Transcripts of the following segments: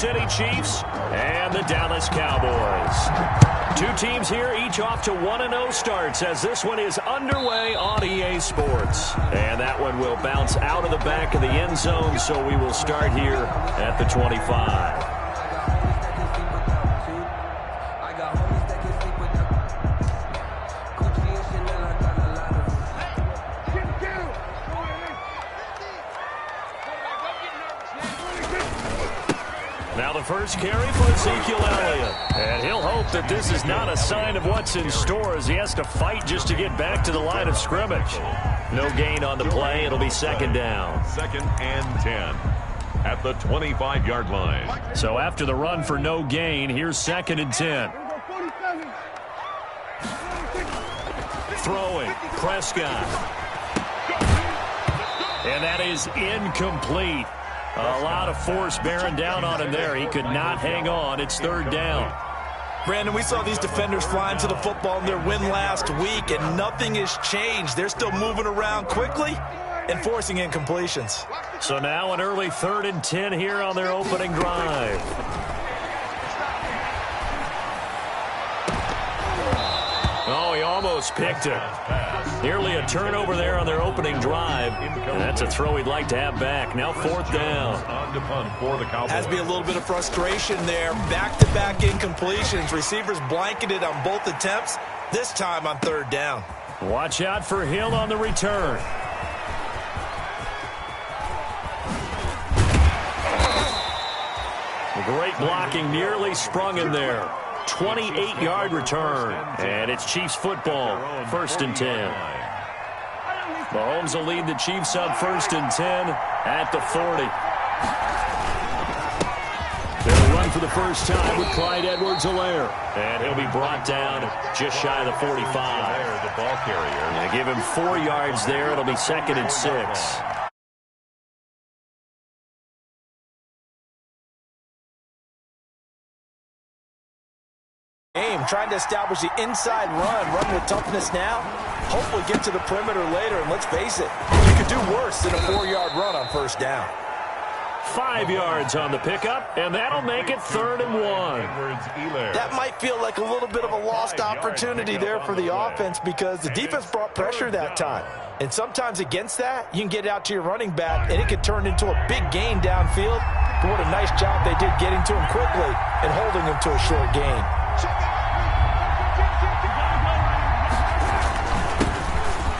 City Chiefs and the Dallas Cowboys. Two teams here, each off to 1-0 starts as this one is underway on EA Sports. And that one will bounce out of the back of the end zone, so we will start here at the 25. Now the first carry for Ezekiel Elliott. And he'll hope that this is not a sign of what's in store as he has to fight just to get back to the line of scrimmage. No gain on the play. It'll be second down. 2nd and 10 at the 25-yard line. So after the run for no gain, here's 2nd and 10. Throwing, Prescott. And that is incomplete. A lot of force bearing down on him there. He could not hang on. It's 3rd down. Brandon, we saw these defenders flying to the football in their win last week, and nothing has changed. They're still moving around quickly and forcing incompletions. So now an early 3rd and 10 here on their opening drive. Oh, he almost picked it. Nearly a turnover there on their opening drive. And that's a throw he'd like to have back. Now 4th down. On to punt for the Cowboys. Has to be a little bit of frustration there. Back-to-back incompletions. Receivers blanketed on both attempts, this time on 3rd down. Watch out for Hill on the return. Great blocking, nearly sprung him there. 28-yard return, and it's Chiefs football, 1st and 10. Mahomes will lead the Chiefs up 1st and 10 at the 40. They'll run for the first time with Clyde Edwards-Helaire, and he'll be brought down just shy of the 45. The ball carrier. They give him 4 yards there. It'll be 2nd and 6. Trying to establish the inside run with toughness now. Hopefully get to the perimeter later, and let's face it, you could do worse than a 4-yard run on 1st down. 5 yards on the pickup, and that'll make it 3rd and 1. That might feel like a little bit of a lost opportunity there for the offense because the defense brought pressure that time. And sometimes against that, you can get out to your running back, and it could turn into a big gain downfield. But what a nice job they did getting to him quickly and holding him to a short gain.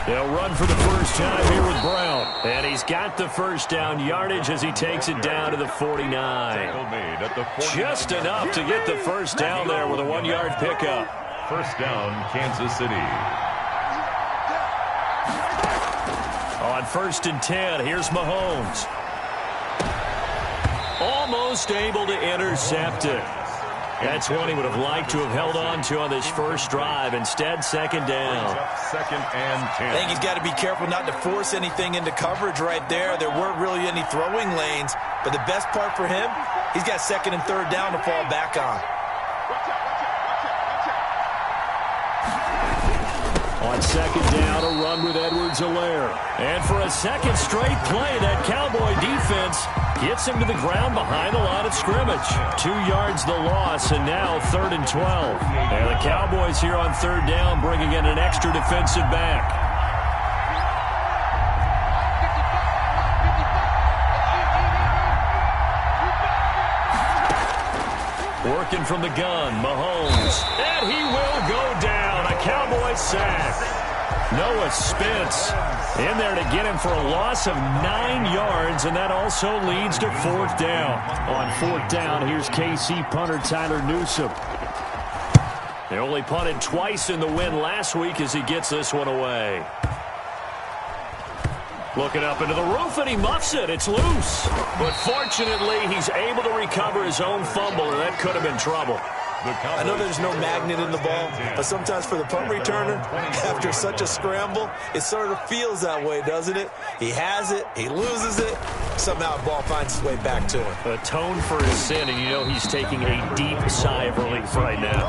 They'll run for the first time here with Brown. And he's got the first down yardage as he takes it down to the 49. Just enough to get the first down there with a 1-yard pickup. 1st down, Kansas City. On 1st and 10, here's Mahomes. Almost able to intercept it. That's one he would have liked to have held on to on this first drive. Instead, 2nd down. 2nd and 10. I think he's got to be careful not to force anything into coverage right there. There weren't really any throwing lanes. But the best part for him, he's got 2nd and 3rd down to fall back on. On 2nd down, a run with Edwards-Helaire. And for a second straight play, that Cowboy defense gets him to the ground behind the line of scrimmage. 2 yards the loss, and now 3rd and 12. And the Cowboys here on 3rd down bringing in an extra defensive back. Working from the gun, Mahomes. And he will go down. A Cowboy sack. Noah Spence in there to get him for a loss of 9 yards, and that also leads to 4th down. On 4th down, here's KC punter Tyler Newsome. They only punted twice in the win last week as he gets this one away. Looking up into the roof, and he muffs it. It's loose. But fortunately, he's able to recover his own fumble, and that could have been trouble. I know there's no magnet in the ball, but sometimes for the punt returner, after such a scramble, it sort of feels that way, doesn't it? He has it, he loses it, somehow the ball finds its way back to him. Atone for his sin, and you know he's taking a deep sigh of relief right now.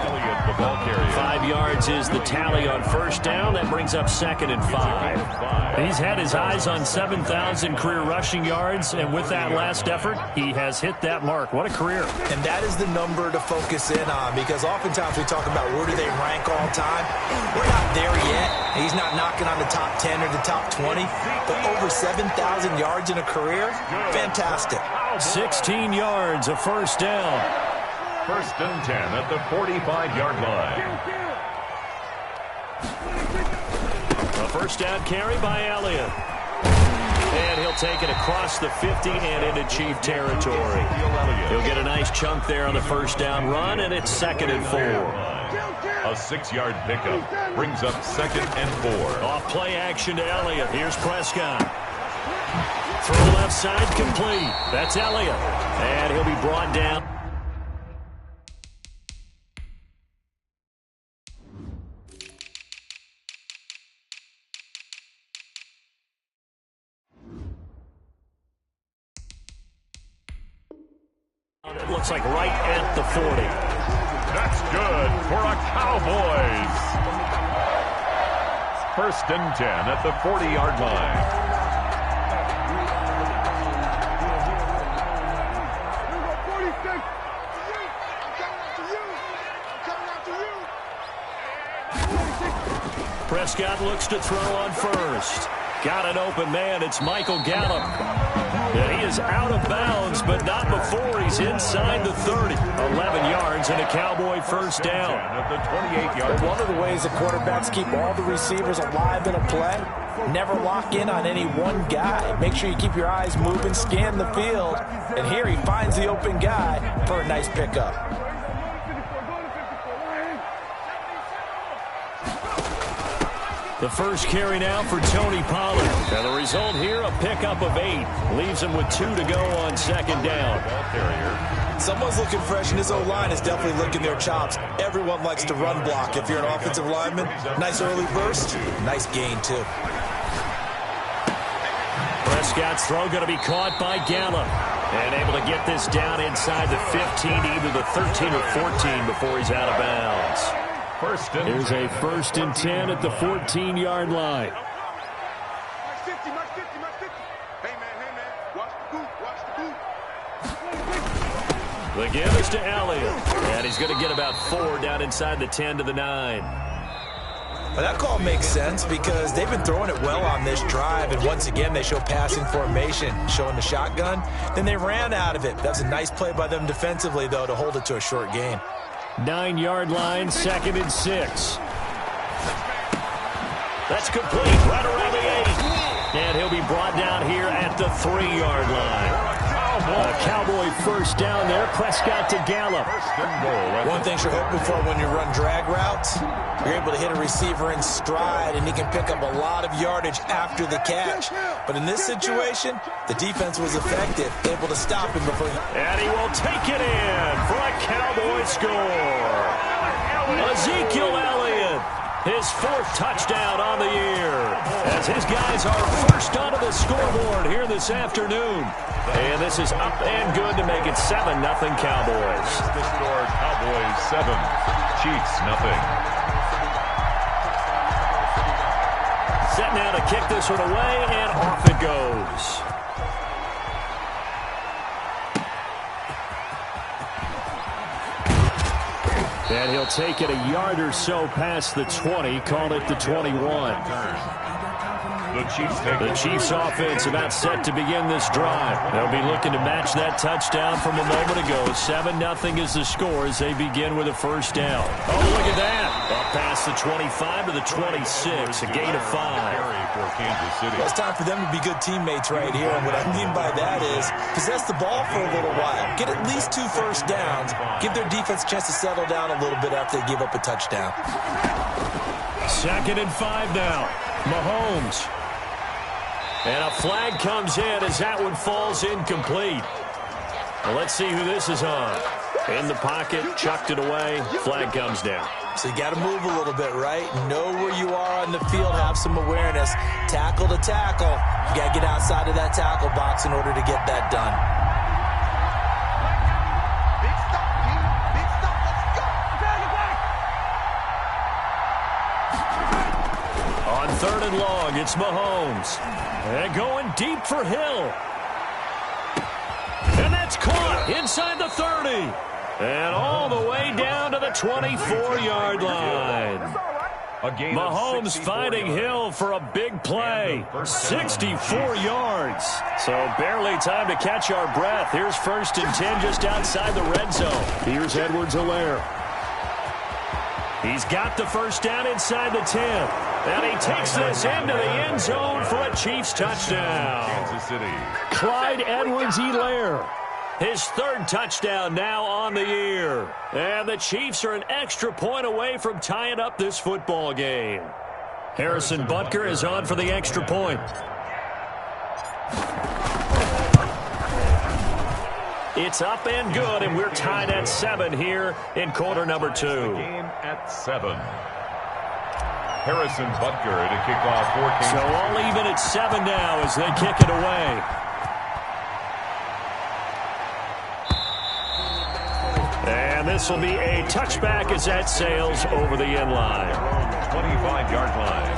5 yards is the tally on first down. That brings up 2nd and 5. He's had his eyes on 7,000 career rushing yards, and with that last effort, he has hit that mark. What a career. And that is the number to focus in on, because oftentimes we talk about where do they rank all time. We're not there yet. He's not knocking on the top 10 or the top 20, but over 7,000 yards in a career, fantastic. 16 yards, a first down. 1st and 10 at the 45-yard line. A first down carry by Elliott. And he'll take it across the 50 and into Chief territory. He'll get a nice chunk there on the first down run, and it's 2nd and 4. A 6-yard pickup brings up 2nd and 4. Off play action to Elliott. Here's Prescott. Throw left side complete. That's Elliott. And he'll be brought down. It looks like right at the 40. That's good for a Cowboys. 1st and 10 at the 40-yard line. Prescott looks to throw on first. Got an open man. It's Michael Gallup. And he is out of bounds, but not before he's inside the 30. 11 yards and a Cowboy first down. At the 28-yard line. One of the ways the quarterbacks keep all the receivers alive in a play, never lock in on any one guy. Make sure you keep your eyes moving, scan the field. And here he finds the open guy for a nice pickup. The first carry now for Tony Pollard. And the result here, a pickup of 8. Leaves him with 2 to go on 2nd down. Someone's looking fresh, and his O-line is definitely licking their chops. Everyone likes to run block. If you're an offensive lineman, nice early burst, nice gain, too. Prescott's throw going to be caught by Gallup. And able to get this down inside the 15, either the 13 or 14 before he's out of bounds. Here's a 1st and 10 at the 14-yard line. The give is to Elliott. And he's going to get about 4 down inside the 10 to the 9. Well, that call makes sense because they've been throwing it well on this drive, and once again they show passing formation, showing the shotgun. Then they ran out of it. That's a nice play by them defensively, though, to hold it to a short gain. 9-yard line, 2nd and 6. That's complete right around the 8. And he'll be brought down here at the 3-yard line. A Cowboy first down there. Prescott to Gallup. One thing you're hoping for when you run drag routes, you're able to hit a receiver in stride, and he can pick up a lot of yardage after the catch. But in this situation, the defense was effective, able to stop him before he... And he will take it in for a Cowboy score. Ezekiel Elliott, his 4th touchdown on the year, as his guys are first onto the scoreboard here this afternoon. And this is up and good to make it 7-0 Cowboys. The score, Cowboys 7, Chiefs 0. Set now to kick this one away, and off it goes. And he'll take it a yard or so past the 20, call it the 21. The Chiefs offense about set to begin this drive. They'll be looking to match that touchdown from a moment ago. 7-0 is the score as they begin with a first down. Oh, look at that. Up past the 25 to the 26, a gain of 5. Well, it's time for them to be good teammates right here. And what I mean by that is possess the ball for a little while. Get at least 2 first downs. Give their defense a chance to settle down a little bit after they give up a touchdown. 2nd and 5 now. Mahomes. And a flag comes in as that one falls incomplete. Well, let's see who this is on. In the pocket, chucked it away, flag comes down. So you got to move a little bit, right? Know where you are on the field, have some awareness. Tackle to tackle. You got to get outside of that tackle box in order to get that done. On 3rd and long, it's Mahomes. And going deep for Hill. And that's caught inside the 30. And all the way down to the 24-yard line. Mahomes finding Hill for a big play. 64 yards. So barely time to catch our breath. Here's 1st and 10 just outside the red zone. Here's Edwards-Helaire. He's got the first down inside the 10. And he takes this into the end zone for a Chiefs touchdown. Kansas City. Clyde Edwards-Helaire. His 3rd touchdown now on the year. And the Chiefs are an extra point away from tying up this football game. Harrison Butker is on for the extra point. It's up and good, and we're tied at 7 here in quarter number 2. Game at 7. Harrison Butker to kick off for Kansas. So all even at 7 now as they kick it away. And this will be a touchback as that sails over the end line. 25-yard line.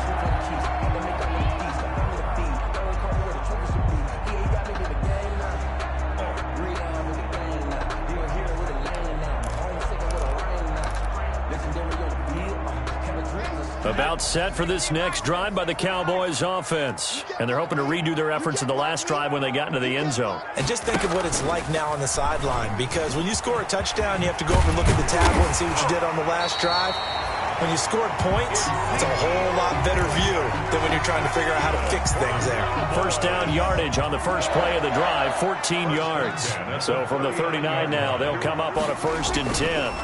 About set for this next drive by the Cowboys offense. And they're hoping to redo their efforts in the last drive when they got into the end zone. And just think of what it's like now on the sideline, because when you score a touchdown, you have to go over and look at the tablet and see what you did on the last drive. When you scored points, it's a whole lot better view than when you're trying to figure out how to fix things there. First down yardage on the first play of the drive, 14 yards. So from the 39 now, they'll come up on a 1st and 10.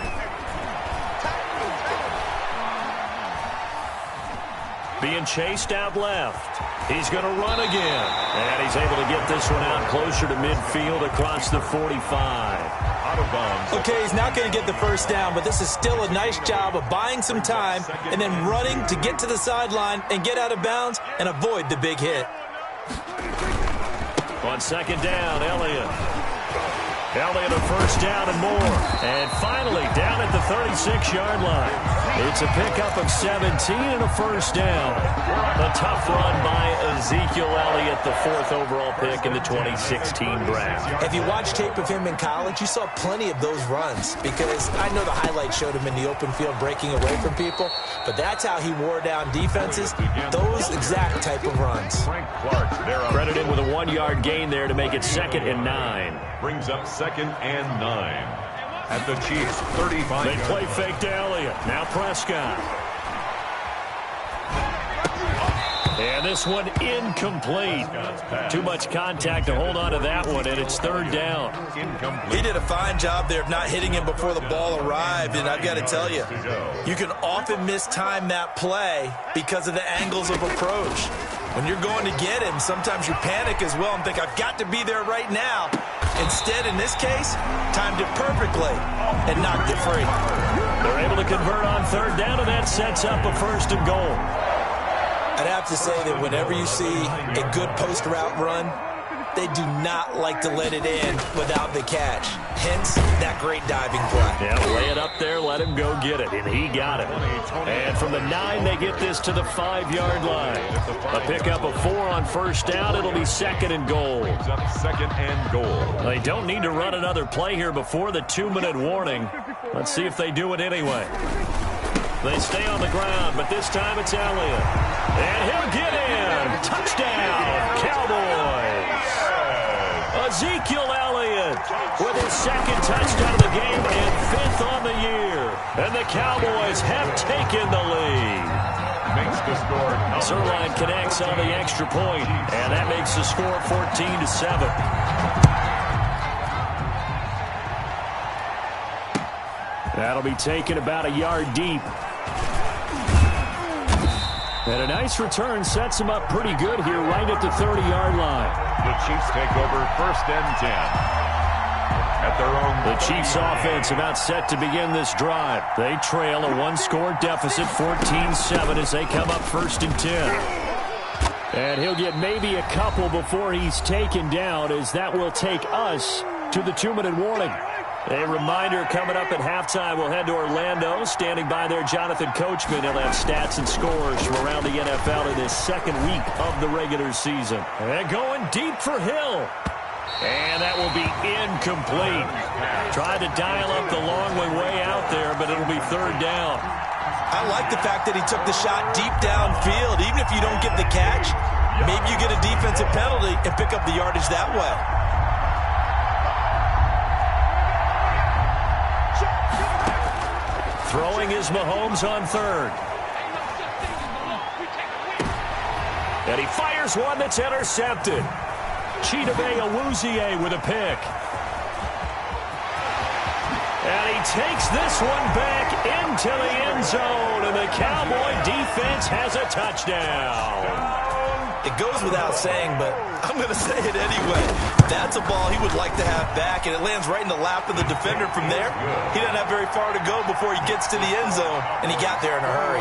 Being chased out left. He's going to run again. And he's able to get this one out closer to midfield across the 45. Out of bounds. Okay, he's not going to get the first down, but this is still a nice job of buying some time and then running to get to the sideline and get out of bounds and avoid the big hit. On 2nd down, Elliott a first down and more. And finally, down at the 36-yard line. It's a pickup of 17 and a first down. A tough run by Ezekiel Elliott, the 4th overall pick in the 2016 draft. If you watch tape of him in college, you saw plenty of those runs, because I know the highlights showed him in the open field breaking away from people, but that's how he wore down defenses, those exact type of runs. Credit him with a 1-yard gain there to make it 2nd and 9. Brings up 2nd and 9. At the Chiefs, 35. They play fake to Elliott. Now Prescott. And this one incomplete. Too much contact to hold on to that one, and it's 3rd down. He did a fine job there of not hitting him before the ball arrived, and I've got to tell you, you can often mistime that play because of the angles of approach. When you're going to get him, sometimes you panic as well and think, I've got to be there right now. Instead, in this case, timed it perfectly and knocked it free. They're able to convert on 3rd down, and that sets up a 1st and goal. I'd have to say that whenever you see a good post route run, they do not like to let it in without the catch. Hence, that great diving play. Yeah, lay it up there, let him go get it, and he got it. And from the 9, they get this to the 5-yard line. A pickup of 4 on 1st down. It'll be 2nd and goal. 2nd and goal. They don't need to run another play here before the 2-minute warning. Let's see if they do it anyway. They stay on the ground, but this time it's Elliott. And he'll get in. Touchdown, Cowboys. Ezekiel Elliott with his 2nd touchdown of the game and 5th on the year. And the Cowboys have taken the lead. Makes the score. Sirline connects on the extra point, and that makes the score 14-7. That'll be taken about a yard deep. And a nice return sets him up pretty good here right at the 30-yard line. The Chiefs take over 1st and 10. At the The Chiefs offense about set to begin this drive. They trail a one-score deficit, 14-7, as they come up 1st and 10. And he'll get maybe a couple before he's taken down, as that will take us to the 2-minute warning. A reminder coming up at halftime, we'll head to Orlando. Standing by there, Jonathan Coachman. He'll have stats and scores from around the NFL in his second week of the regular season. And going deep for Hill. And that will be incomplete. Tried to dial up the long way out there, but it'll be 3rd down. I like the fact that he took the shot deep downfield. Even if you don't get the catch, maybe you get a defensive penalty and pick up the yardage that way. Throwing is Mahomes on 3rd. And he fires one that's intercepted. Chidobe Awuzie with a pick. And he takes this one back into the end zone, and the Cowboy defense has a touchdown. It goes without saying, but I'm going to say it anyway. That's a ball he would like to have back, and it lands right in the lap of the defender from there. He doesn't have very far to go before he gets to the end zone, and he got there in a hurry.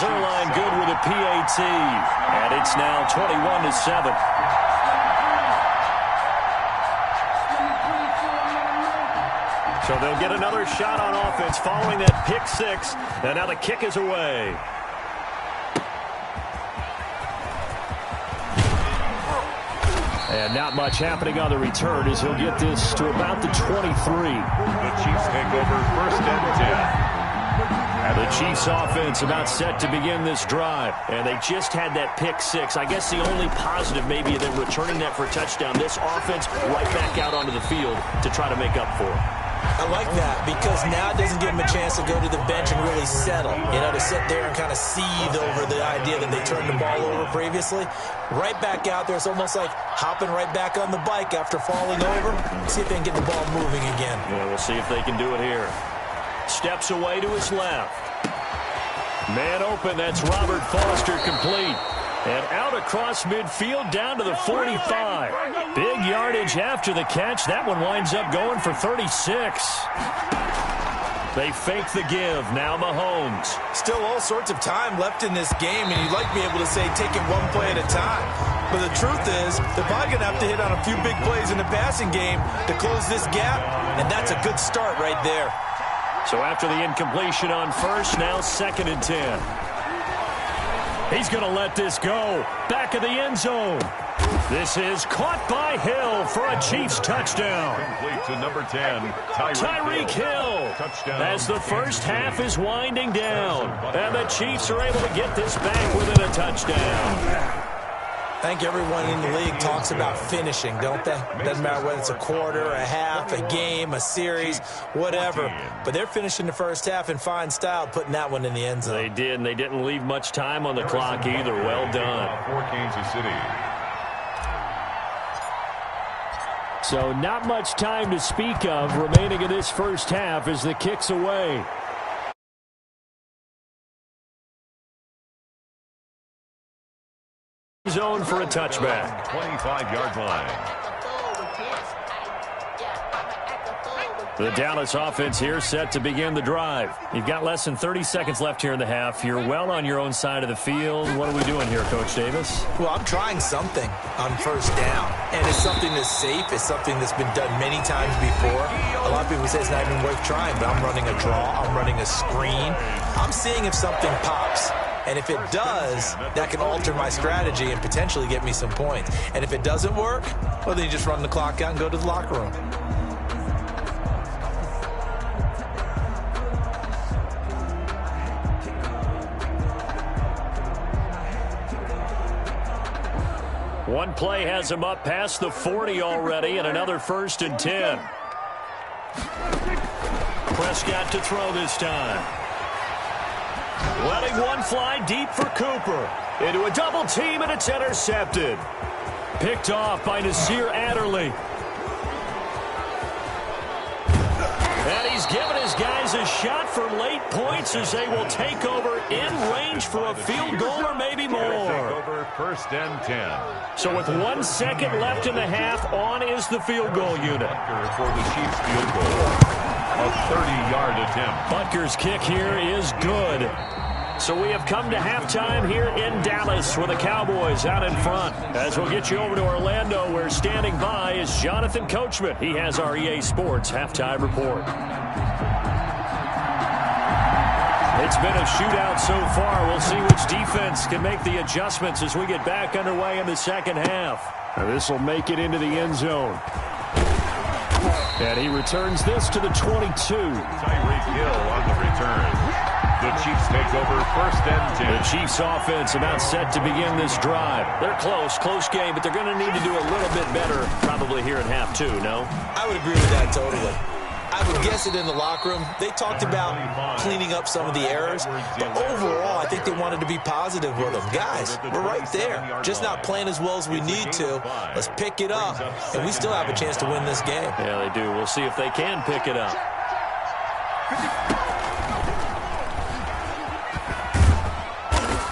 Zerline good with a PAT, and it's now 21-7. So they'll get another shot on offense following that pick 6, and now the kick is away. And not much happening on the return as he'll get this to about the 23. The Chiefs take over 1st and 10. The Chiefs offense about set to begin this drive. And they just had that pick 6. I guess the only positive maybe of them returning that for a touchdown. This offense right back out onto the field to try to make up for it. I like that because now it doesn't give him a chance to go to the bench and really settle. You know, to sit there and kind of seethe over the idea that they turned the ball over previously. Right back out there. It's almost like hopping right back on the bike after falling over. See if they can get the ball moving again. Yeah, we'll see if they can do it here. Steps away to his left. Man open, that's Robert Foster complete. And out across midfield down to the 45. Big yardage after the catch. That one winds up going for 36. They fake the give. Now Mahomes. Still all sorts of time left in this game, and you'd like to be able to say take it one play at a time. But the truth is, they're probably going to have to hit on a few big plays in the passing game to close this gap, and that's a good start right there. So after the incompletion on 1st, now 2nd and 10. He's going to let this go. Back of the end zone. This is caught by Hill for a Chiefs touchdown. Complete to number 10, Tyreek Hill. Touchdown. As the first half is winding down. And the Chiefs are able to get this back within a touchdown. I think everyone in the league talks about finishing, don't they? Doesn't matter whether it's a quarter, a half, a game, a series, whatever. But they're finishing the first half in fine style, putting that one in the end zone. They did, and they didn't leave much time on the clock either. Well done. For Kansas City. So not much time to speak of remaining in this first half as the kick's away. Zone for a touchback. 25-yard line. The Dallas offense here set to begin the drive. You've got less than 30 seconds left here in the half. You're well on your own side of the field. What are we doing here, Coach Davis? Well, I'm trying something on first down. And it's something that's safe. It's something that's been done many times before. A lot of people say it's not even worth trying, but I'm running a draw. I'm running a screen. I'm seeing if something pops. And if it does, that can alter my strategy and potentially get me some points. And if it doesn't work, well, then you just run the clock out and go to the locker room. One play has him up past the 40 already, and another 1st and 10. Prescott to throw this time. Letting one fly deep for Cooper. Into a double team, and it's intercepted. Picked off by Nasir Adderley. And he's given his guys a shot for late points as they will take over in range for a field goal or maybe more. Over 1st and 10. So with 1 second left in the half, on is the field goal unit. For the Chiefs field goal. A 30-yard attempt. Butker's kick here is good. So we have come to halftime here in Dallas with the Cowboys out in front. As we'll get you over to Orlando, where standing by is Jonathan Coachman. He has our EA Sports halftime report. It's been a shootout so far. We'll see which defense can make the adjustments as we get back underway in the second half. This will make it into the end zone. And he returns this to the 22. Tyreek Hill on the return. The Chiefs take over 1st and 10. The Chiefs offense about set to begin this drive. They're close game, but they're going to need to do a little bit better probably here in half two, no? I would agree with that totally. I would guess it in the locker room. They talked about cleaning up some of the errors, but overall, I think they wanted to be positive with them. Guys, we're right there. Just not playing as well as we need to. Let's pick it up, and we still have a chance to win this game. Yeah, they do. We'll see if they can pick it up.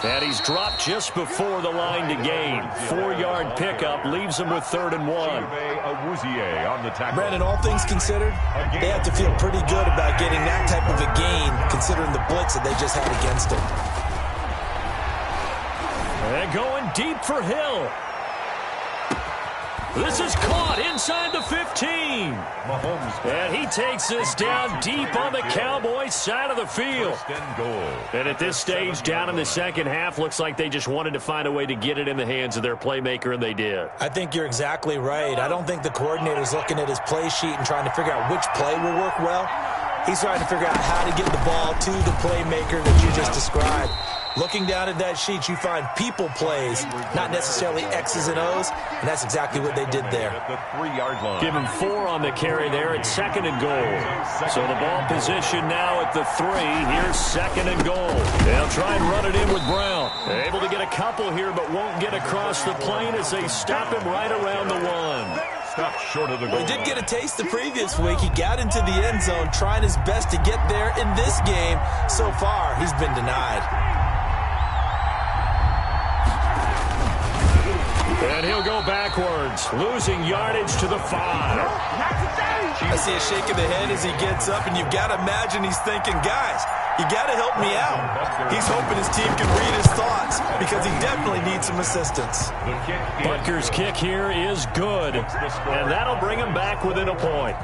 And he's dropped just before the line to gain. 4-yard pickup leaves him with 3rd and 1. On the tackle. Brandon, all things considered, they have to feel pretty good about getting that type of a gain, considering the blitz that they just had against him. And going deep for Hill. This is caught inside the 15. And he takes this down deep on the Cowboys side of the field. And at this stage, down in the second half, looks like they just wanted to find a way to get it in the hands of their playmaker, and they did. I think you're exactly right. I don't think the coordinator's looking at his play sheet and trying to figure out which play will work well. He's trying to figure out how to get the ball to the playmaker that you just described. Looking down at that sheet, you find people plays, not necessarily X's and O's, and that's exactly what they did there. The 3-yard line. Give him 4 on the carry there at 2nd and goal. So the ball position now at the 3. Here's 2nd and goal. They'll try and run it in with Brown. They're able to get a couple here, but won't get across the plane as they stop him right around the 1. Stopped short of the goal. He did get a taste the previous week. He got into the end zone, trying his best to get there in this game. So far, he's been denied. And he'll go backwards, losing yardage to the 5. I see a shake of the head as he gets up, and you've got to imagine he's thinking, guys, you got to help me out. He's hoping his team can read his thoughts because he definitely needs some assistance. Butker's kick here is good, and that'll bring him back within a point.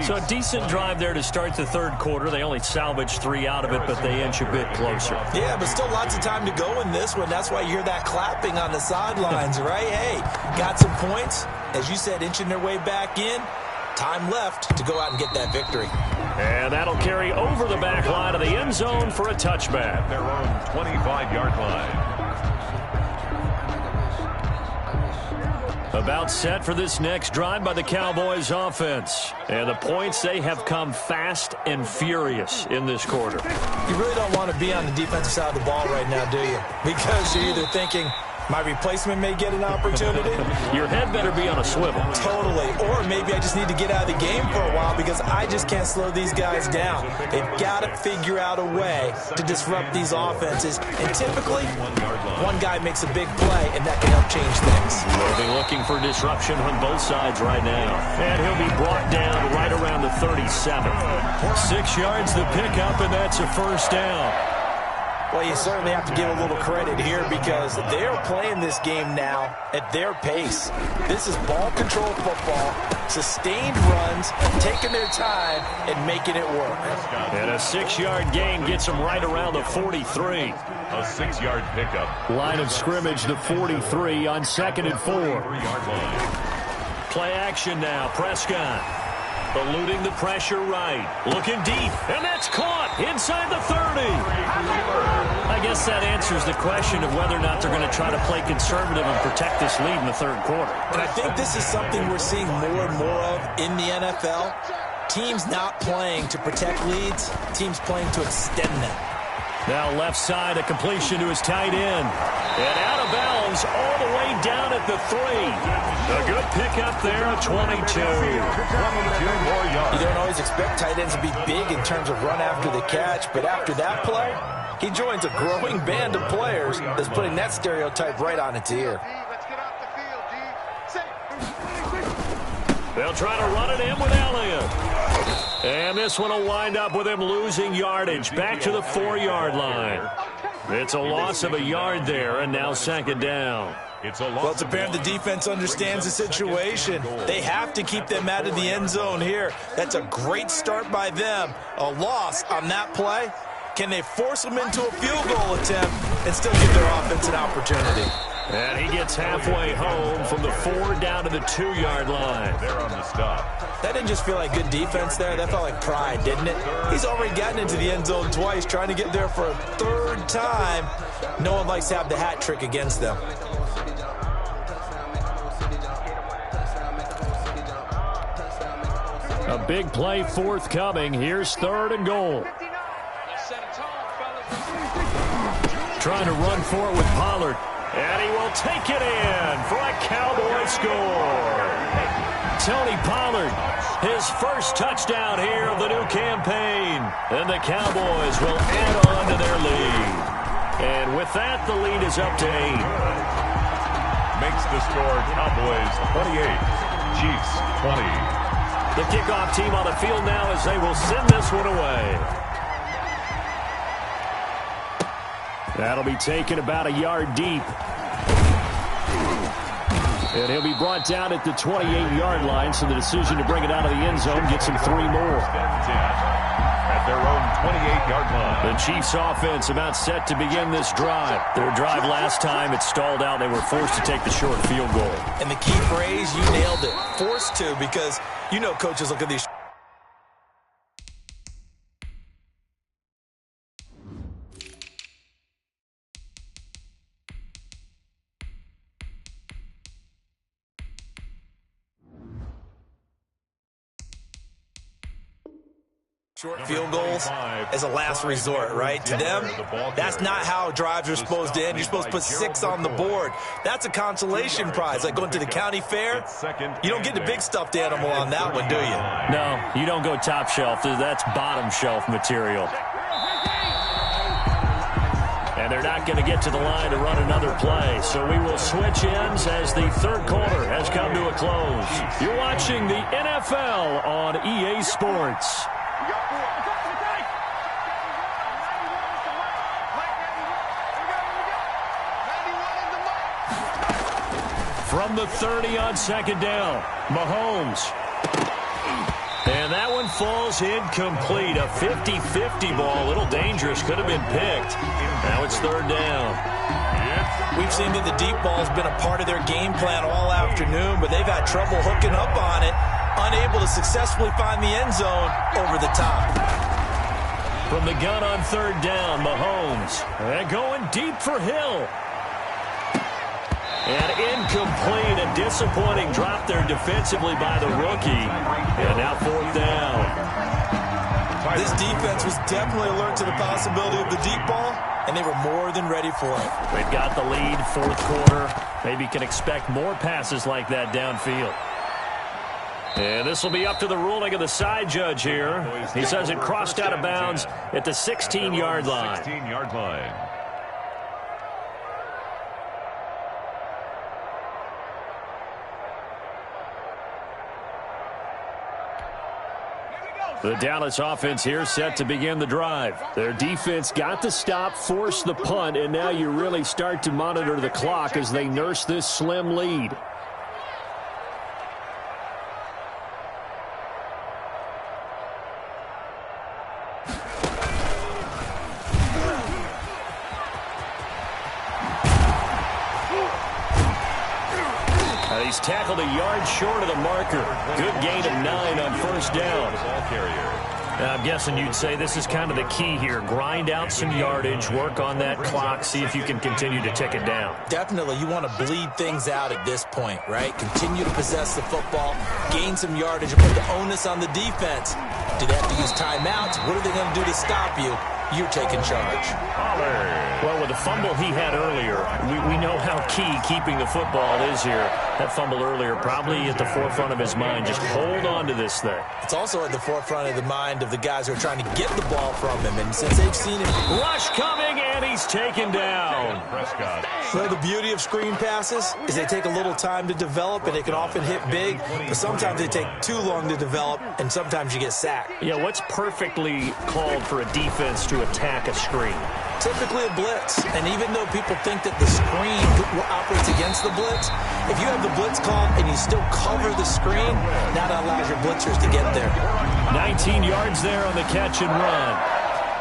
So a decent drive there to start the 3rd quarter. They only salvaged 3 out of it, but they inch a bit closer. Yeah, but still lots of time to go in this one. That's why you hear that clapping on the sidelines, right? Hey, got some points. As you said, inching their way back in. Time left to go out and get that victory. And that'll carry over the back line of the end zone for a touchback. Their own 25-yard line. About set for this next drive by the Cowboys offense. And the points, they have come fast and furious in this quarter. You really don't want to be on the defensive side of the ball right now, do you? Because you're either thinking, my replacement may get an opportunity. Your head better be on a swivel. Totally. Or maybe I just need to get out of the game for a while because I just can't slow these guys down. They've got to figure out a way to disrupt these offenses. And typically, one guy makes a big play, and that can help change things. They'll be looking for disruption on both sides right now. And he'll be brought down right around the 37. 6 yards the pickup, and that's a 1st down. Well, you certainly have to give a little credit here because they're playing this game now at their pace. This is ball control football, sustained runs, taking their time, and making it work. And a 6-yard gain gets them right around the 43. A 6-yard pickup. Line of scrimmage, the 43 on 2nd and 4. 3-yard line. Play action now, Prescott. Eluding the pressure right. Looking deep, and that's caught inside the 30. I guess that answers the question of whether or not they're going to try to play conservative and protect this lead in the 3rd quarter. And I think this is something we're seeing more and more of in the NFL. Teams not playing to protect leads, teams playing to extend them. Now left side, a completion to his tight end. And out of bounds all the way down at the 3. A good pickup there, 22. 22 more yards. You don't always expect expect tight ends to be big in terms of run after the catch, but after that play, he joins a growing band of players that's putting that stereotype right on its ear. They'll try to run it in with Elliott. And this one will wind up with him losing yardage back to the 4-yard line. It's a loss of a yard there, and now second down. Well, it's apparent the defense understands the situation. They have to keep them out of the end zone here. That's a great start by them. A loss on that play. Can they force them into a field goal attempt and still give their offense an opportunity? And he gets halfway home from the 4 down to the 2-yard line. They're on the stop. That didn't just feel like good defense there. That felt like pride, didn't it? He's already gotten into the end zone twice, trying to get there for a 3rd time. No one likes to have the hat trick against them. A big play forthcoming. Here's 3rd and goal. Trying to run for it with Pollard. And he will take it in for a Cowboy score. Tony Pollard, his first touchdown here of the new campaign. And the Cowboys will add on to their lead. And with that, the lead is up to 8. Makes the score Cowboys 28, Chiefs 20. The kickoff team on the field now as they will send this one away. That'll be taken about a yard deep. And he'll be brought down at the 28-yard line, so the decision to bring it out of the end zone gets him 3 more. At their own 28-yard line. The Chiefs offense about set to begin this drive. Their drive last time, it stalled out. They were forced to take the short field goal. And the key phrase, you nailed it, forced to, because you know coaches look at these. Short field goals as a last resort, right? To them, that's not how drives are supposed to end. You're supposed to put 6 on the board. That's a consolation prize. Like going to the county fair, you don't get the big stuffed animal on that one, do you? No, you don't go top shelf. That's bottom shelf material. And they're not going to get to the line to run another play. So we will switch ends as the 3rd quarter has come to a close. You're watching the NFL on EA Sports. From the 30 on second down, Mahomes. And that one falls incomplete. A 50-50 ball, a little dangerous, could have been picked. Now it's 3rd down. We've seen that the deep ball's been a part of their game plan all afternoon, but they've had trouble hooking up on it, unable to successfully find the end zone over the top. From the gun on 3rd down, Mahomes. And going deep for Hill. And incomplete, a disappointing drop there defensively by the rookie. And now 4th down. This defense was definitely alert to the possibility of the deep ball, and they were more than ready for it. They've got the lead, 4th quarter. Maybe can expect more passes like that downfield. And this will be up to the ruling of the side judge here. He says it crossed out of bounds at the 16-yard line. 16-yard line. The Dallas offense here set to begin the drive. Their defense got the stop, forced the punt, and now you really start to monitor the clock as they nurse this slim lead. He's tackled a yard short of the marker. Good gain of 9 on 1st down. I'm guessing you'd say this is kind of the key here. Grind out some yardage, work on that clock, see if you can continue to tick it down. Definitely. You want to bleed things out at this point, right? Continue to possess the football, gain some yardage, and put the onus on the defense. Do they have to use timeouts? What are they going to do to stop you? you taking charge. Well, with the fumble he had earlier, we know how key keeping the football is here. That fumble earlier probably at the forefront of his mind. Just hold on to this thing. It's also at the forefront of the mind of the guys who are trying to get the ball from him. And since they've seen him... Rush coming, and he's taken down. Prescott. So the beauty of screen passes is they take a little time to develop, and they can often hit big. But sometimes they take too long to develop, and sometimes you get sacked. Yeah, what's perfectly called for a defense to attack a screen? Typically a blitz, and even though people think that the screen operates against the blitz, if you have the blitz called and you still cover the screen, that allows your blitzers to get there. 19 yards there on the catch and run.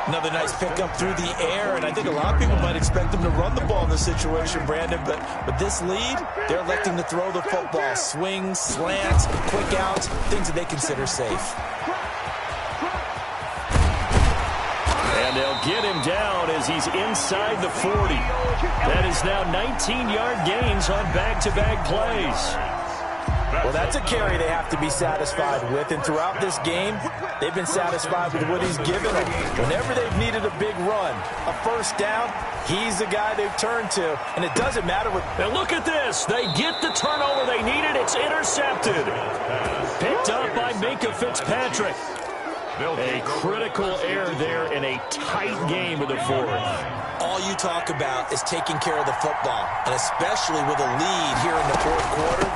Another nice pickup through the air, and I think a lot of people might expect them to run the ball in this situation, Brandon, but with this lead, they're electing to throw the football. Swings, slants, quick outs, things that they consider safe. And they'll get him down as he's inside the 40. That is now 19-yard gains on back-to-back plays. Well, that's a carry they have to be satisfied with, and throughout this game, they've been satisfied with what he's given them. Whenever they've needed a big run, a first down, he's the guy they've turned to, and it doesn't matter what... Now look at this. They get the turnover they needed. It's intercepted. Picked up by Minkah Fitzpatrick. A critical error there in a tight game of the fourth. All you talk about is taking care of the football, and especially with a lead here in the fourth quarter,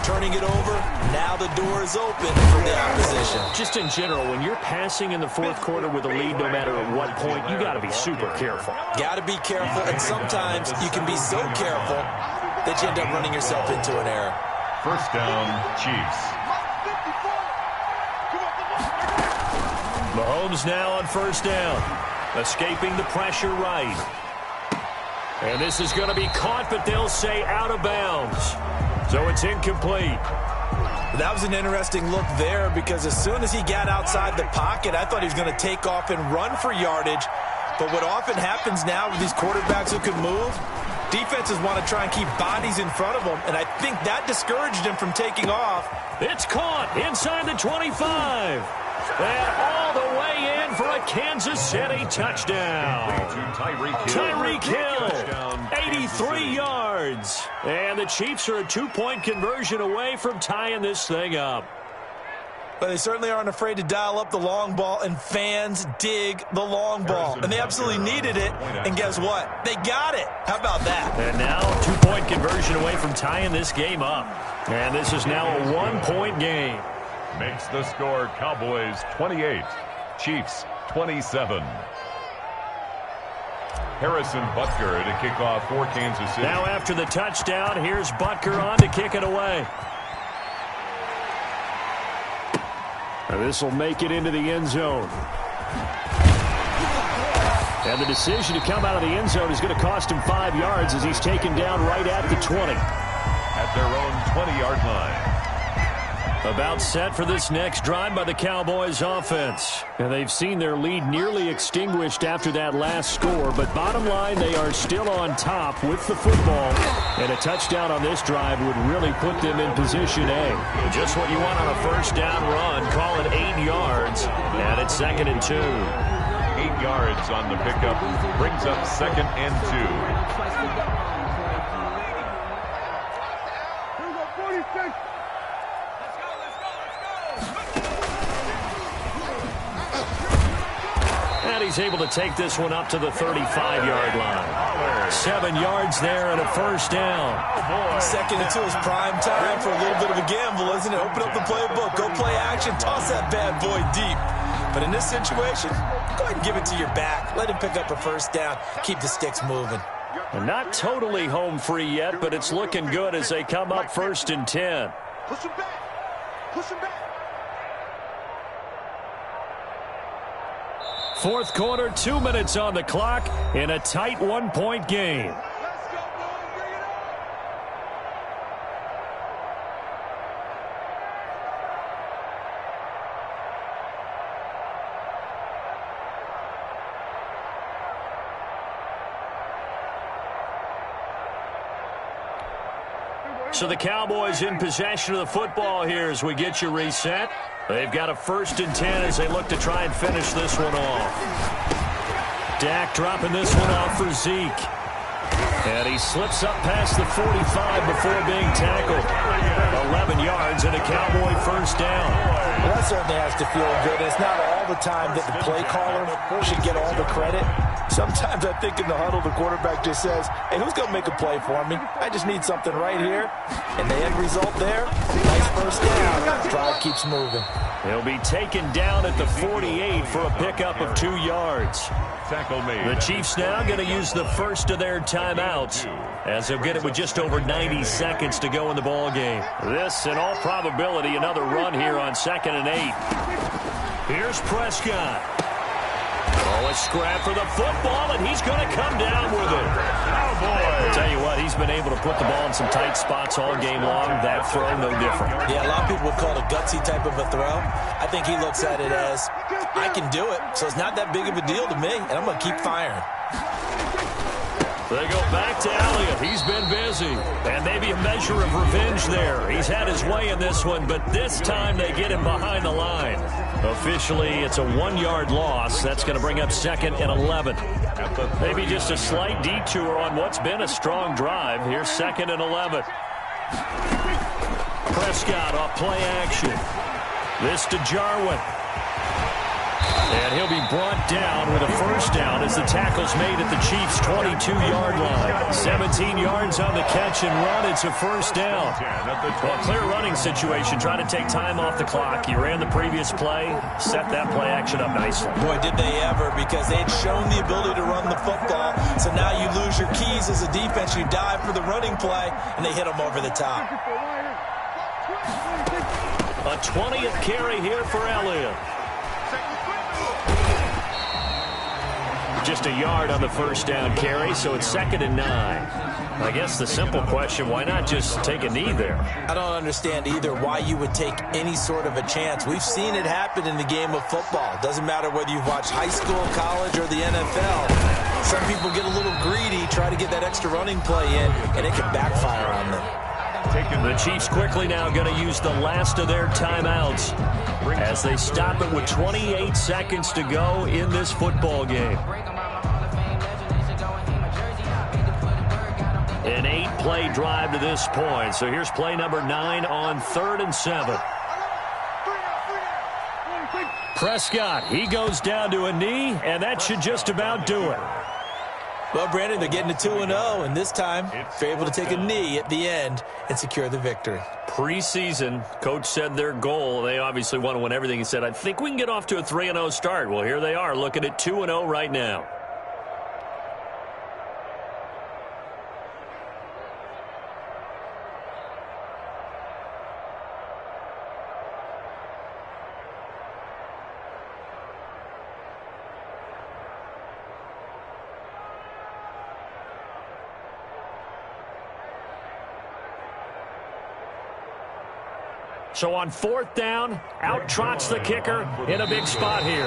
turning it over, now the door is open for the opposition. Just in general, when you're passing in the fourth quarter with a lead, no matter at what point, you got to be super careful. Got to be careful, and sometimes you can be so careful that you end up running yourself into an error. First down, Chiefs. Mahomes now on first down, escaping the pressure right. And this is going to be caught, but they'll say out of bounds. So it's incomplete. That was an interesting look there because as soon as he got outside the pocket, I thought he was going to take off and run for yardage. But what often happens now with these quarterbacks who can move, defenses want to try and keep bodies in front of them, and I think that discouraged him from taking off. It's caught inside the 25. And all the way in for a Kansas City touchdown. Tyreek Hill, 83 yards. And the Chiefs are a two-point conversion away from tying this thing up. But they certainly aren't afraid to dial up the long ball, and fans dig the long ball. And they absolutely needed it, and guess what? They got it. How about that? And now two-point conversion away from tying this game up. And this is now a one-point game. Makes the score Cowboys 28, Chiefs 27. Harrison Butker to kick off for Kansas City. Now after the touchdown, here's Butker on to kick it away. This will make it into the end zone. And the decision to come out of the end zone is going to cost him 5 yards as he's taken down right at the 20. At their own 20-yard line. About set for this next drive by the Cowboys offense. And they've seen their lead nearly extinguished after that last score. But bottom line, they are still on top with the football. And a touchdown on this drive would really put them in position A. Just what you want on a first down run. Call it 8 yards. And it's 2nd and 2. 8 yards on the pickup. Brings up 2nd and 2. And he's able to take this one up to the 35-yard line. 7 yards there and a first down. 2nd and 2 is prime time for a little bit of a gamble, isn't it? Open up the playbook, go play action, toss that bad boy deep. But in this situation, go ahead and give it to your back. Let him pick up a first down. Keep the sticks moving. And not totally home free yet, but it's looking good as they come up 1st and 10. Push him back. Push him back. Fourth quarter, 2 minutes on the clock in a tight one-point game. Let's go, boys. Bring it on. So the Cowboys in possession of the football here as we get you reset. They've got a 1st and 10 as they look to try and finish this one off. Dak dropping this one off for Zeke. And he slips up past the 45 before being tackled. 11 yards and a Cowboy first down. Well, that certainly has to feel good. It's not all the time that the play caller should get all the credit. Sometimes I think in the huddle, the quarterback just says, hey, who's going to make a play for me? I just need something right here. And the end result there, nice first down. Drive keeps moving. He'll be taken down at the 48 for a pickup of 2 yards. Tackle made. The Chiefs now going to use the first of their timeouts, as they'll get it with just over 90 seconds to go in the ball game. This, in all probability, another run here on 2nd and 8. Here's Prescott. Oh, a scrap for the football, and he's going to come down with it. Oh, boy. I'll tell you what, he's been able to put the ball in some tight spots all game long. That throw, no different. Yeah, a lot of people would call it a gutsy type of a throw. I think he looks at it as, I can do it, so it's not that big of a deal to me, and I'm going to keep firing. They go back to Elliott. He's been busy. And maybe a measure of revenge there. He's had his way in this one, but this time they get him behind the line. Officially, it's a 1-yard loss. That's going to bring up 2nd and 11. Maybe just a slight detour on what's been a strong drive. Here's 2nd and 11. Prescott off play action. This to Jarwin. And he'll be brought down with a first down as the tackle's made at the Chiefs' 22-yard line. 17 yards on the catch and run. It's a first down. Well, clear running situation. Trying to take time off the clock. You ran the previous play. Set that play action up nicely. Boy, did they ever, because they had shown the ability to run the football. So now you lose your keys as a defense. You dive for the running play, and they hit them over the top. A 20th carry here for Elliott. Just a yard on the first down carry, so it's 2nd and 9. I guess the simple question, why not just take a knee there? I don't understand either why you would take any sort of a chance. We've seen it happen in the game of football. Doesn't matter whether you've watched high school, college, or the NFL. Some people get a little greedy, try to get that extra running play in, and it can backfire on them. The Chiefs quickly now going to use the last of their timeouts as they stop it with 28 seconds to go in this football game. An 8-play drive to this point. So here's play number 9 on 3rd and 7. Prescott, he goes down to a knee, and that should just about do it. Well, Brandon, they're getting to 2-0, and this time they're able to take a knee at the end and secure the victory. Preseason, coach said their goal, they obviously want to win everything. He said, I think we can get off to a 3-0 start. Well, here they are looking at 2-0 right now. So on 4th down, out trots the kicker in a big spot here.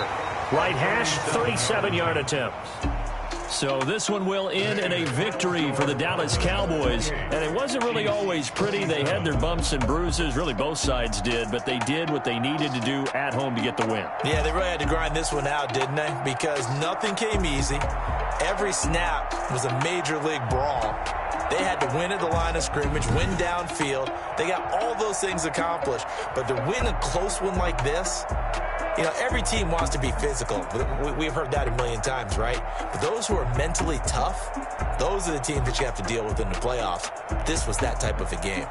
Right hash, 37-yard attempt. So this one will end in a victory for the Dallas Cowboys. And it wasn't really always pretty. They had their bumps and bruises. Really, both sides did. But they did what they needed to do at home to get the win. Yeah, they really had to grind this one out, didn't they? Because nothing came easy. Every snap was a major league brawl. They had to win at the line of scrimmage, win downfield. They got all those things accomplished. But to win a close one like this, you know, every team wants to be physical. We've heard that a million times, right? But those who are mentally tough, those are the teams that you have to deal with in the playoffs. This was that type of a game.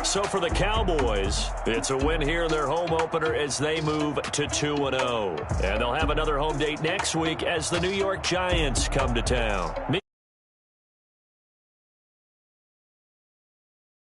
So for the Cowboys, it's a win here in their home opener as they move to 2-0. And they'll have another home date next week as the New York Giants come to town.